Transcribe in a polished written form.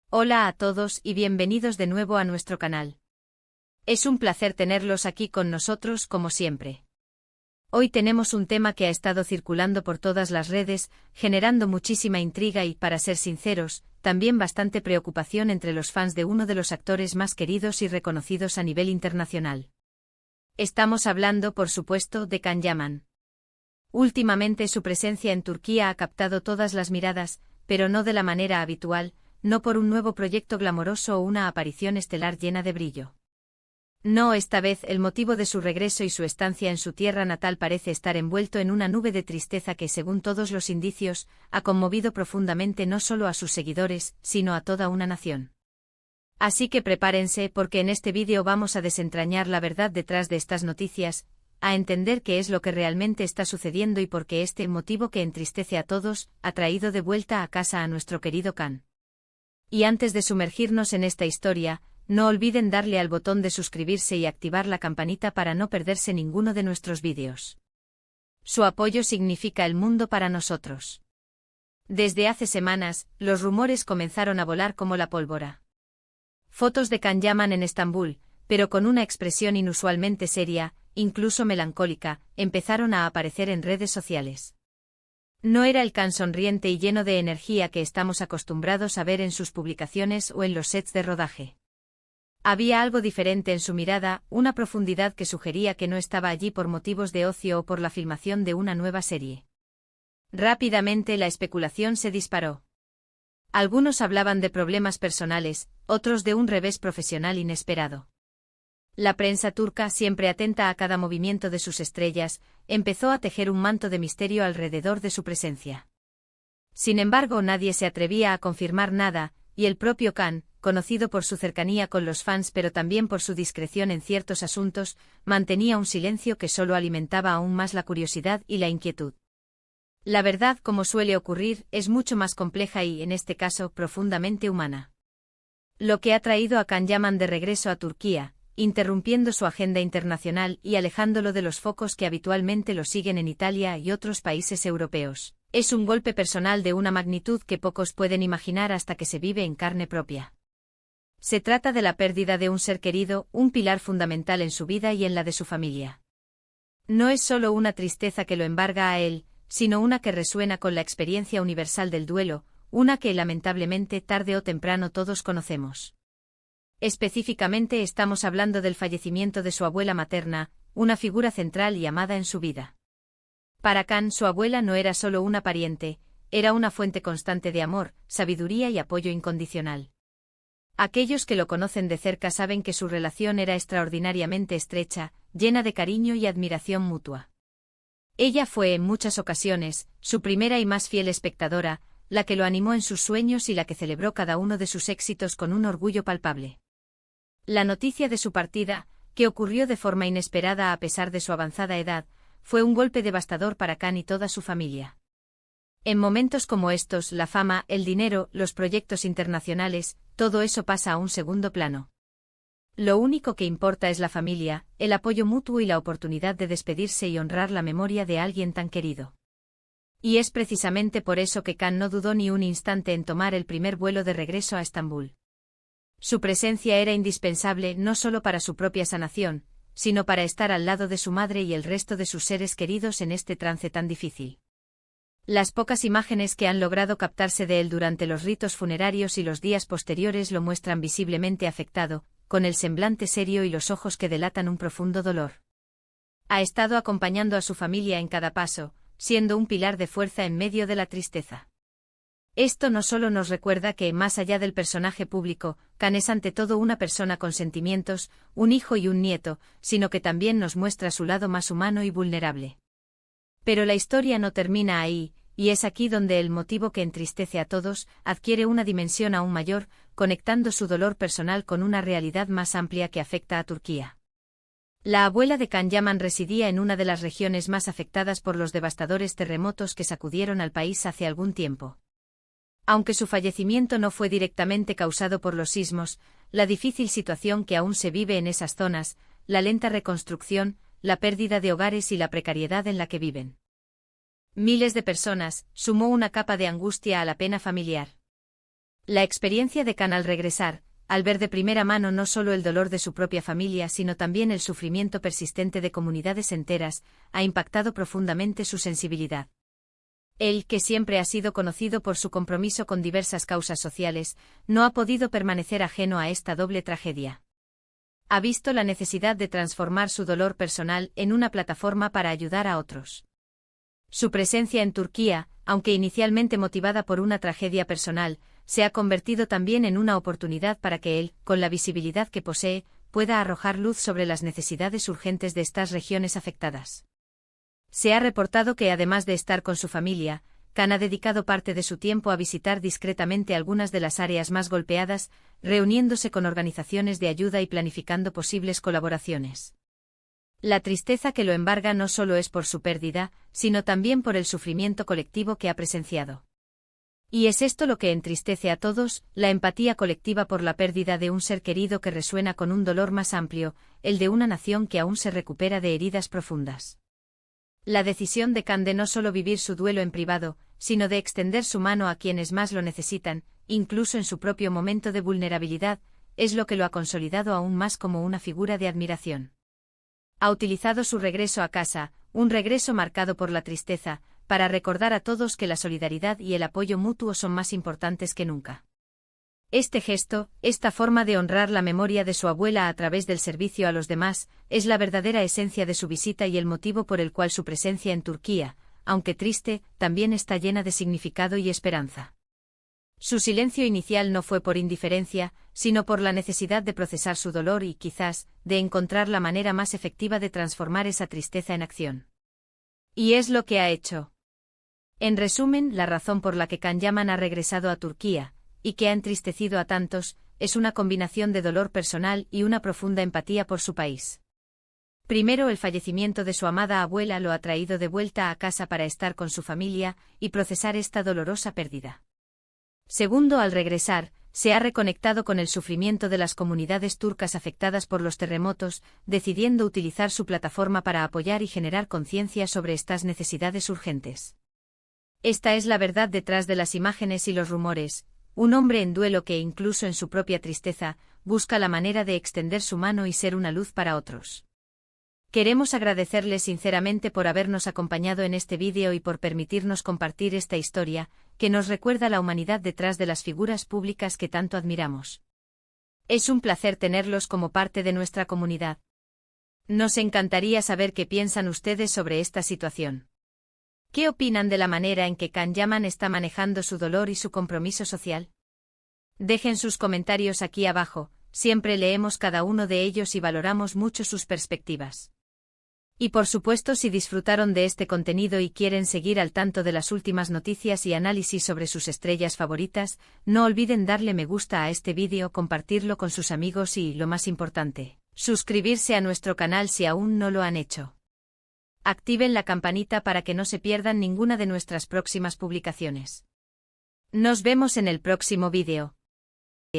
Hola a todos y bienvenidos de nuevo a nuestro canal. Es un placer tenerlos aquí con nosotros como siempre. Hoy tenemos un tema que ha estado circulando por todas las redes, generando muchísima intriga y, para ser sinceros, también bastante preocupación entre los fans de uno de los actores más queridos y reconocidos a nivel internacional. Estamos hablando, por supuesto, de Can Yaman. Últimamente su presencia en Turquía ha captado todas las miradas, pero no de la manera habitual, no por un nuevo proyecto glamoroso o una aparición estelar llena de brillo. No, esta vez el motivo de su regreso y su estancia en su tierra natal parece estar envuelto en una nube de tristeza que, según todos los indicios, ha conmovido profundamente no solo a sus seguidores, sino a toda una nación. Así que prepárense porque en este vídeo vamos a desentrañar la verdad detrás de estas noticias, a entender qué es lo que realmente está sucediendo y por qué este motivo que entristece a todos ha traído de vuelta a casa a nuestro querido Can. Y antes de sumergirnos en esta historia, no olviden darle al botón de suscribirse y activar la campanita para no perderse ninguno de nuestros vídeos. Su apoyo significa el mundo para nosotros. Desde hace semanas, los rumores comenzaron a volar como la pólvora. Fotos de Can Yaman en Estambul, pero con una expresión inusualmente seria, incluso melancólica, empezaron a aparecer en redes sociales. No era el Can sonriente y lleno de energía que estamos acostumbrados a ver en sus publicaciones o en los sets de rodaje. Había algo diferente en su mirada, una profundidad que sugería que no estaba allí por motivos de ocio o por la filmación de una nueva serie. Rápidamente la especulación se disparó. Algunos hablaban de problemas personales, otros de un revés profesional inesperado. La prensa turca, siempre atenta a cada movimiento de sus estrellas, empezó a tejer un manto de misterio alrededor de su presencia. Sin embargo, nadie se atrevía a confirmar nada, y el propio Can, conocido por su cercanía con los fans pero también por su discreción en ciertos asuntos, mantenía un silencio que solo alimentaba aún más la curiosidad y la inquietud. La verdad, como suele ocurrir, es mucho más compleja y, en este caso, profundamente humana. Lo que ha traído a Can Yaman de regreso a Turquía, interrumpiendo su agenda internacional y alejándolo de los focos que habitualmente lo siguen en Italia y otros países europeos, es un golpe personal de una magnitud que pocos pueden imaginar hasta que se vive en carne propia. Se trata de la pérdida de un ser querido, un pilar fundamental en su vida y en la de su familia. No es solo una tristeza que lo embarga a él, sino una que resuena con la experiencia universal del duelo, una que lamentablemente tarde o temprano todos conocemos. Específicamente estamos hablando del fallecimiento de su abuela materna, una figura central y amada en su vida. Para Can, su abuela no era solo una pariente, era una fuente constante de amor, sabiduría y apoyo incondicional. Aquellos que lo conocen de cerca saben que su relación era extraordinariamente estrecha, llena de cariño y admiración mutua. Ella fue en muchas ocasiones, su primera y más fiel espectadora, la que lo animó en sus sueños y la que celebró cada uno de sus éxitos con un orgullo palpable. La noticia de su partida, que ocurrió de forma inesperada a pesar de su avanzada edad, fue un golpe devastador para Can y toda su familia. En momentos como estos, la fama, el dinero, los proyectos internacionales, todo eso pasa a un segundo plano. Lo único que importa es la familia, el apoyo mutuo y la oportunidad de despedirse y honrar la memoria de alguien tan querido. Y es precisamente por eso que Can no dudó ni un instante en tomar el primer vuelo de regreso a Estambul. Su presencia era indispensable no solo para su propia sanación, sino para estar al lado de su madre y el resto de sus seres queridos en este trance tan difícil. Las pocas imágenes que han logrado captarse de él durante los ritos funerarios y los días posteriores lo muestran visiblemente afectado, con el semblante serio y los ojos que delatan un profundo dolor. Ha estado acompañando a su familia en cada paso, siendo un pilar de fuerza en medio de la tristeza. Esto no solo nos recuerda que, más allá del personaje público, Can es ante todo una persona con sentimientos, un hijo y un nieto, sino que también nos muestra su lado más humano y vulnerable. Pero la historia no termina ahí, y es aquí donde el motivo que entristece a todos adquiere una dimensión aún mayor, conectando su dolor personal con una realidad más amplia que afecta a Turquía. La abuela de Can Yaman residía en una de las regiones más afectadas por los devastadores terremotos que sacudieron al país hace algún tiempo. Aunque su fallecimiento no fue directamente causado por los sismos, la difícil situación que aún se vive en esas zonas, la lenta reconstrucción, la pérdida de hogares y la precariedad en la que viven miles de personas, sumó una capa de angustia a la pena familiar. La experiencia de Khan al regresar, al ver de primera mano no solo el dolor de su propia familia sino también el sufrimiento persistente de comunidades enteras, ha impactado profundamente su sensibilidad. Él, que siempre ha sido conocido por su compromiso con diversas causas sociales, no ha podido permanecer ajeno a esta doble tragedia. Ha visto la necesidad de transformar su dolor personal en una plataforma para ayudar a otros. Su presencia en Turquía, aunque inicialmente motivada por una tragedia personal, se ha convertido también en una oportunidad para que él, con la visibilidad que posee, pueda arrojar luz sobre las necesidades urgentes de estas regiones afectadas. Se ha reportado que además de estar con su familia, Khan ha dedicado parte de su tiempo a visitar discretamente algunas de las áreas más golpeadas, reuniéndose con organizaciones de ayuda y planificando posibles colaboraciones. La tristeza que lo embarga no solo es por su pérdida, sino también por el sufrimiento colectivo que ha presenciado. Y es esto lo que entristece a todos, la empatía colectiva por la pérdida de un ser querido que resuena con un dolor más amplio, el de una nación que aún se recupera de heridas profundas. La decisión de Khan de no solo vivir su duelo en privado, sino de extender su mano a quienes más lo necesitan, incluso en su propio momento de vulnerabilidad, es lo que lo ha consolidado aún más como una figura de admiración. Ha utilizado su regreso a casa, un regreso marcado por la tristeza, para recordar a todos que la solidaridad y el apoyo mutuo son más importantes que nunca. Este gesto, esta forma de honrar la memoria de su abuela a través del servicio a los demás, es la verdadera esencia de su visita y el motivo por el cual su presencia en Turquía, aunque triste, también está llena de significado y esperanza. Su silencio inicial no fue por indiferencia, sino por la necesidad de procesar su dolor y, quizás, de encontrar la manera más efectiva de transformar esa tristeza en acción. Y es lo que ha hecho. En resumen, la razón por la que Khan Yaman ha regresado a Turquía, y que ha entristecido a tantos, es una combinación de dolor personal y una profunda empatía por su país. Primero, el fallecimiento de su amada abuela lo ha traído de vuelta a casa para estar con su familia y procesar esta dolorosa pérdida. Segundo, al regresar, se ha reconectado con el sufrimiento de las comunidades turcas afectadas por los terremotos, decidiendo utilizar su plataforma para apoyar y generar conciencia sobre estas necesidades urgentes. Esta es la verdad detrás de las imágenes y los rumores. Un hombre en duelo que incluso en su propia tristeza, busca la manera de extender su mano y ser una luz para otros. Queremos agradecerle sinceramente por habernos acompañado en este vídeo y por permitirnos compartir esta historia, que nos recuerda la humanidad detrás de las figuras públicas que tanto admiramos. Es un placer tenerlos como parte de nuestra comunidad. Nos encantaría saber qué piensan ustedes sobre esta situación. ¿Qué opinan de la manera en que Khan Yaman está manejando su dolor y su compromiso social? Dejen sus comentarios aquí abajo, siempre leemos cada uno de ellos y valoramos mucho sus perspectivas. Y por supuesto, si disfrutaron de este contenido y quieren seguir al tanto de las últimas noticias y análisis sobre sus estrellas favoritas, no olviden darle me gusta a este vídeo, compartirlo con sus amigos y, lo más importante, suscribirse a nuestro canal si aún no lo han hecho. Activen la campanita para que no se pierdan ninguna de nuestras próximas publicaciones. Nos vemos en el próximo vídeo.